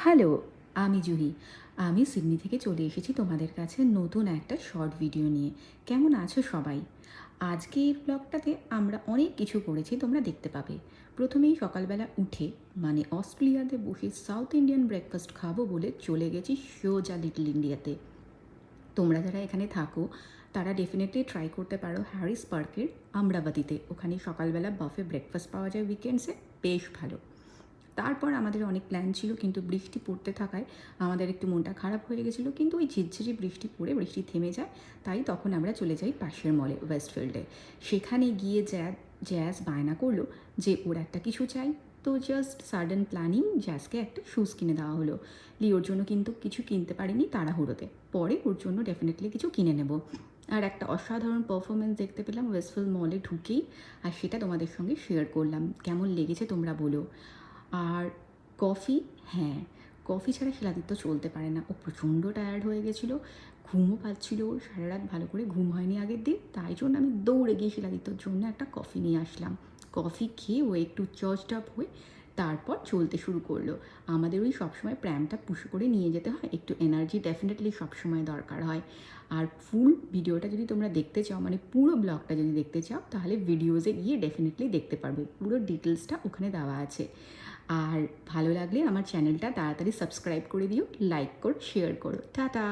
Hello, আমি জুহি। আমি Sydney থেকে চলে এসেছি তোমাদের কাছে নতুন একটা শর্ট ভিডিও নিয়ে। কেমন আছো সবাই? আজকে এই ব্লগটাতে আমরা অনেক কিছু করেছি, তোমরা দেখতে পাবে। প্রথমেই সকালবেলা উঠে মানে অস্ট্রেলিয়াতে বসে সাউথ ইন্ডিয়ান ব্রেকফাস্ট খাবো বলে চলে গেছি সোজা লিটল ইন্ডিয়াতে। তোমরা যারা এখানে থাকো তারা ডেফিনেটলি ট্রাই করতে পারো হ্যারিস পার্কের আমরাবাতিতে। ওখানে সকালবেলা বাফে ব্রেকফাস্ট পাওয়া যায় উইকেন্ডসে, বেশ ভালো। তারপর আমাদের অনেক প্ল্যান ছিল, কিন্তু বৃষ্টি পড়তে থাকায় আমাদের একটু মনটা খারাপ হয়ে গেছিলো। কিন্তু ওই ঝিরঝিরি বৃষ্টি পড়ে বৃষ্টি থেমে যায়, তাই তখন আমরা চলে যাই পাশের মলে ওয়েস্টফিল্ডে। সেখানে গিয়ে জ্যাজ বায়না করলো যে ওর একটা কিছু চাই। তো জাস্ট সাডেন প্ল্যানিং, জ্যাজকে একটা শ্যুজ কিনে দেওয়া হলো। লিওর জন্য কিন্তু কিছু কিনতে পারিনি তাড়াহুড়োতে, পরে ওর জন্য ডেফিনেটলি কিছু কিনে নেব। আর একটা অসাধারণ পারফরমেন্স দেখতে পেলাম ওয়েস্টফিল্ড মলে ঢুকেই, আর সেটা তোমাদের সঙ্গে শেয়ার করলাম। কেমন লেগেছে তোমরা বলো। আর কফি, হ্যাঁ, কফি ছাড়া শিলাদিত্য চলতে পারে না। ও প্রচণ্ড টায়ার্ড হয়ে গেছিলো, ঘুমও পাচ্ছিল। ওর সারা রাত ভালো করে ঘুম হয়নি আগের দিন, তাই জন্য আমি দৌড়ে গিয়ে শিলাদিত্যর জন্য একটা কফি নিয়ে আসলাম। কফি খেয়ে ও একটু চার্জড আপ হয়ে তারপর চলতে শুরু করলো। আমাদের ওই সবসময় প্র্যামটা পুশ করে নিয়ে যেতে হয়, একটু এনার্জি ডেফিনেটলি সবসময় দরকার হয়। আর ফুল ভিডিওটা যদি তোমরা দেখতে চাও, মানে পুরো ব্লগটা যদি দেখতে চাও, তাহলে ভিডিওসে গিয়ে ডেফিনেটলি দেখতে পারবে। পুরো ডিটেলসটা ওখানে দেওয়া আছে। আর ভালো লাগলে আমার চ্যানেলটা তাড়াতাড়ি সাবস্ক্রাইব করে দিও, লাইক করো, শেয়ার করো। টাটা।